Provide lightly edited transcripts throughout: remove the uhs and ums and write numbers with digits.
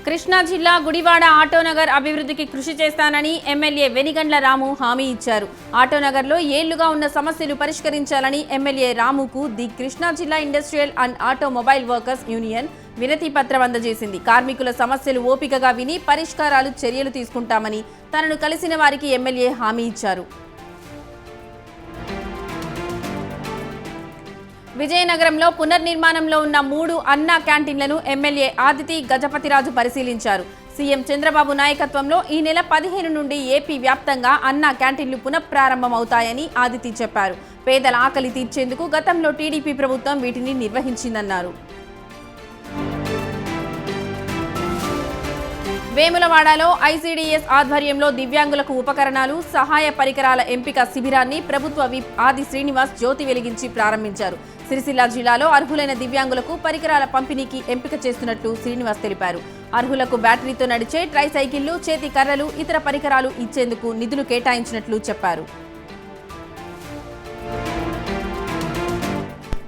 కృష్ణా జిల్లా గుడివాడ ఆటోనగర్ అభివృద్ధికి కృషి చేస్తానని ఎమ్మెల్యే వెనిగండ్ల రాము హామీ ఇచ్చారు. ఆటోనగర్లో ఏళ్లుగా ఉన్న సమస్యలు పరిష్కరించాలని ఎమ్మెల్యే రాముకు ది కృష్ణా జిల్లా industrial and automobile workers union వినతి పత్రం అందజేసింది. కార్మికుల సమస్యలు ఓపికగా విని పరిష్కారాలు చర్యలు తీసుకుంటామని తనను కలిసిన వారికి ఎమ్మెల్యే హామీ ఇచ్చారు. విజయనగరంలో పునర్నిర్మాణంలో ఉన్న 3 అన్నా క్యాంటీన్లను ఎమ్మెల్యే ఆదితి గజపతిరాజు పరిశీలించారు. సీఎం చంద్రబాబు నాయకత్వంలో ఈ నెల 15 నుండి ఏపీ వ్యాప్తంగా అన్నా క్యాంటీన్లు పునఃప్రారంభమవుతాయని ఆదితి చెప్పారు. పేదల ఆకలి తీర్చేందుకు గతంలో టీడీపీ ప్రభుత్వం వీటిని నిర్వహించిందన్నారు. వేములవాడలో ఐసీడీఎస్ ఆధ్వర్యంలో దివ్యాంగులకు ఉపకరణాలు, సహాయ పరికరాల ఎంపిక శిబిరాన్ని ప్రభుత్వ విప్ ఆది శ్రీనివాస్ జ్యోతి వెలిగించి ప్రారంభించారు. సిరిసిల్ల జిల్లాలో అర్హులైన దివ్యాంగులకు పరికరాల పంపిణీకి ఎంపిక చేస్తున్నట్లు శ్రీనివాస్ తెలిపారు. అర్హులకు బ్యాటరీతో నడిచే ట్రైసైకిళ్లు, చేతి కర్రలు, ఇతర పరికరాలు ఇచ్చేందుకు నిధులు కేటాయించినట్లు చెప్పారు.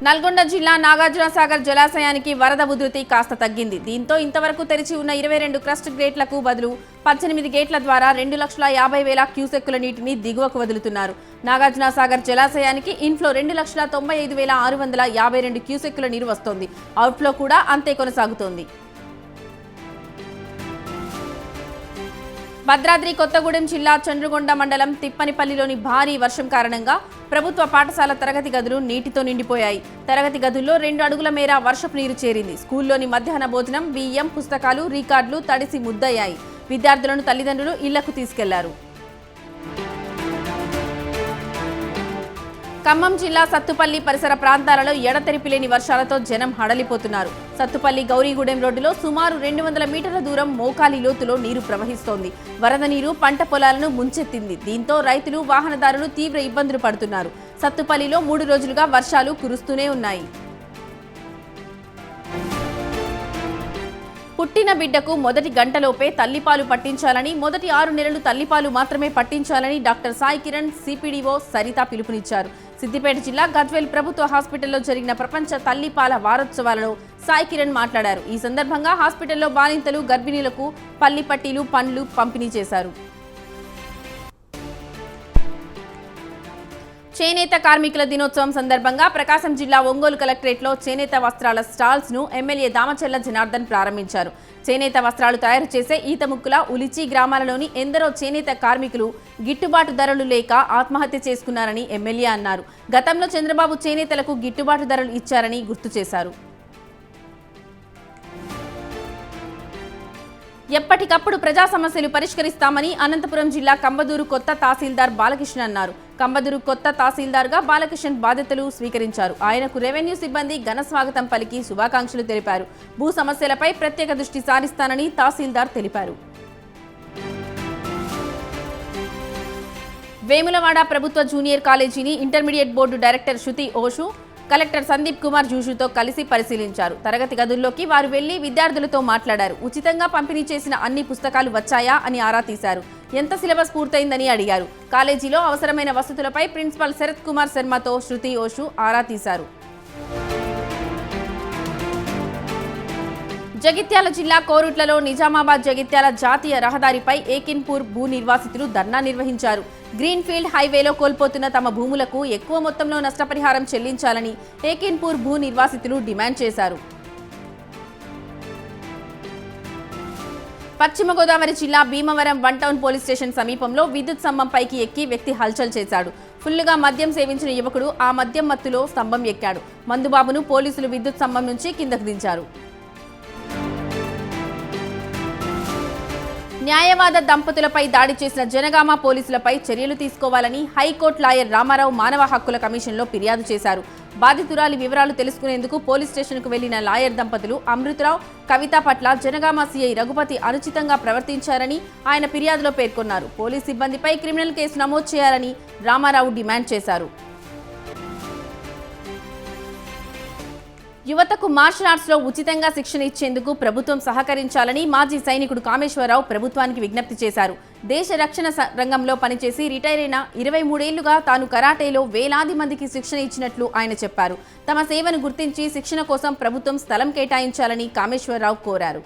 నల్గొండ జిల్లా నాగార్జునసాగర్ జలాశయానికి వరద ఉధృతి కాస్త తగ్గింది. దీంతో ఇంతవరకు తెరిచి ఉన్న 22 క్రస్ట్ గేట్లకు బదులు 18 గేట్ల ద్వారా 2,50,000 క్యూసెక్కుల నీటిని దిగువకు వదులుతున్నారు. నాగార్జునసాగర్ జలాశయానికి ఇన్ఫ్లో 2,95,652 క్యూసెక్కుల నీరు వస్తోంది. అవుట్ఫ్లో కూడా అంతే కొనసాగుతోంది. భద్రాద్రి కొత్తగూడెం జిల్లా చంద్రగొండ మండలం తిప్పనిపల్లిలోని భారీ వర్షం కారణంగా ప్రభుత్వ పాఠశాల తరగతి గదులు నీటితో నిండిపోయాయి. తరగతి గదుల్లో 2 అడుగుల మేర వర్షపు నీరు చేరింది. స్కూల్లోని మధ్యాహ్న భోజనం, బియ్యం, పుస్తకాలు, రికార్డులు తడిసి ముద్దయ్యాయి. విద్యార్థులను తల్లిదండ్రులు ఇళ్లకు తీసుకెళ్లారు. ఖమ్మం జిల్లా సత్తుపల్లి పరిసర ప్రాంతాలలో ఎడతెరిపిలేని వర్షాలతో జనం హడలిపోతున్నారు. సత్తుపల్లి గౌరీగూడెం రోడ్డులో సుమారు 200 మీటర్ల దూరం మోకాలి లోతులో నీరు ప్రవహిస్తోంది. వరద నీరు పంట పొలాలను ముంచెత్తింది. దీంతో రైతులు, వాహనదారులు తీవ్ర ఇబ్బందులు పడుతున్నారు. సత్తుపల్లిలో 3 రోజులుగా వర్షాలు కురుస్తూనే ఉన్నాయి. పుట్టిన బిడ్డకు మొదటి గంటలోపే తల్లిపాలు పట్టించాలని, మొదటి 6 నెలలు తల్లిపాలు మాత్రమే పట్టించాలని డాక్టర్ సాయి కిరణ్, సిపిడిఓ సరిత పిలుపునిచ్చారు. సిద్దిపేట జిల్లా గజ్వేల్ ప్రభుత్వ హాస్పిటల్లో జరిగిన ప్రపంచ తల్లిపాల వారోత్సవాలలో సాయి కిరణ్ మాట్లాడారు. ఈ సందర్భంగా హాస్పిటల్లో బాలింతలు, గర్భిణీలకు పల్లి పట్టీలు, పండ్లు పంపిణీ చేశారు. చేనేత కార్మికుల దినోత్సవం సందర్భంగా ప్రకాశం జిల్లా ఒంగోలు కలెక్టరేట్లో చేనేత వస్త్రాల స్టాల్స్ ను ఎమ్మెల్యే దామచర్ల జనార్దన్ ప్రారంభించారు. చేనేత వస్త్రాలు తయారు చేసే ఈతముక్కుల, ఉలిచి గ్రామాలలోని ఎందరో చేనేత కార్మికులు గిట్టుబాటు ధరలు లేక ఆత్మహత్య చేసుకున్నారని ఎమ్మెల్యే అన్నారు. గతంలో చంద్రబాబు చేనేతలకు గిట్టుబాటు ధరలు ఇచ్చారని గుర్తు చేశారు. ఎప్పటికప్పుడు ప్రజా సమస్యలు పరిష్కరిస్తామని అనంతపురం జిల్లా కంబదూరు కొత్త తహసీల్దార్ బాలకృష్ణ అన్నారు. కంబదూరు కొత్త తహసీల్దార్గా బాలకృష్ణ బాధ్యతలు స్వీకరించారు. ఆయనకు రెవెన్యూ సిబ్బంది ఘన స్వాగతం పలికి శుభాకాంక్షలు తెలిపారు. భూ సమస్యలపై ప్రత్యేక దృష్టి సారిస్తానని తహసీల్దార్ తెలిపారు. వేములవాడ ప్రభుత్వ జూనియర్ కాలేజీని ఇంటర్మీడియట్ బోర్డు డైరెక్టర్ శృతి ఓషు, కలెక్టర్ సందీప్ కుమార్ జూషుతో కలిసి పరిశీలించారు. తరగతి గదుల్లోకి వారు వెళ్లి విద్యార్థులతో మాట్లాడారు. ఉచితంగా పంపిణీ చేసిన అన్ని పుస్తకాలు వచ్చాయా అని ఆరా తీశారు. ఎంత సిలబస్ పూర్తయిందని అడిగారు. కాలేజీలో అవసరమైన వసతులపై ప్రిన్సిపల్ శరత్ కుమార్ శర్మతో శృతి ఓషు ఆరా తీశారు. జగిత్యాల జిల్లా కోరుట్లలో నిజామాబాద్ జగిత్యాల జాతీయ రహదారిపై ఏకిన్పూర్ భూ నిర్వాసితులు ధర్నా నిర్వహించారు. గ్రీన్ఫీల్డ్ హైవేలో కోల్పోతున్న తమ భూములకు ఎక్కువ మొత్తంలో నష్టపరిహారం చెల్లించాలని ఏకిన్పూర్ భూ నిర్వాసితులు డిమాండ్ చేశారు. పశ్చిమ గోదావరి జిల్లా భీమవరం 1 టౌన్ పోలీస్ స్టేషన్ సమీపంలో విద్యుత్ స్తంభం పైకి ఎక్కి వ్యక్తి హల్చల్ చేశాడు. ఫుల్లుగా మద్యం సేవించిన యువకుడు ఆ మద్యం మత్తులో స్తంభం ఎక్కాడు. మందుబాబును పోలీసులు విద్యుత్ స్తంభం నుంచి కిందకు దించారు. న్యాయవాద దంపతులపై దాడి చేసిన జనగామ పోలీసులపై చర్యలు తీసుకోవాలని హైకోర్టు లాయర్ రామారావు మానవ హక్కుల కమిషన్లో ఫిర్యాదు చేశారు. బాధితురాలి వివరాలు తెలుసుకునేందుకు పోలీస్ స్టేషన్కు వెళ్లిన లాయర్ దంపతులు అమృతరావు, కవిత పట్ల జనగామ సీఐ రఘుపతి అనుచితంగా ప్రవర్తించారని ఆయన ఫిర్యాదులో పేర్కొన్నారు. పోలీస్ సిబ్బందిపై క్రిమినల్ కేసు నమోదు చేయాలని రామారావు డిమాండ్ చేశారు. యువతకు మార్షల్ ఆర్ట్స్లో ఉచితంగా శిక్షణ ఇచ్చేందుకు ప్రభుత్వం సహకరించాలని మాజీ సైనికుడు కామేశ్వరరావు ప్రభుత్వానికి విజ్ఞప్తి చేశారు. దేశ రక్షణ రంగంలో పనిచేసి రిటైర్ అయిన 23 ఏళ్లుగా తాను కరాటేలో వేలాది మందికి శిక్షణ ఇచ్చినట్లు ఆయన చెప్పారు. తమ సేవను గుర్తించి శిక్షణ కోసం ప్రభుత్వం స్థలం కేటాయించాలని కామేశ్వరరావు కోరారు.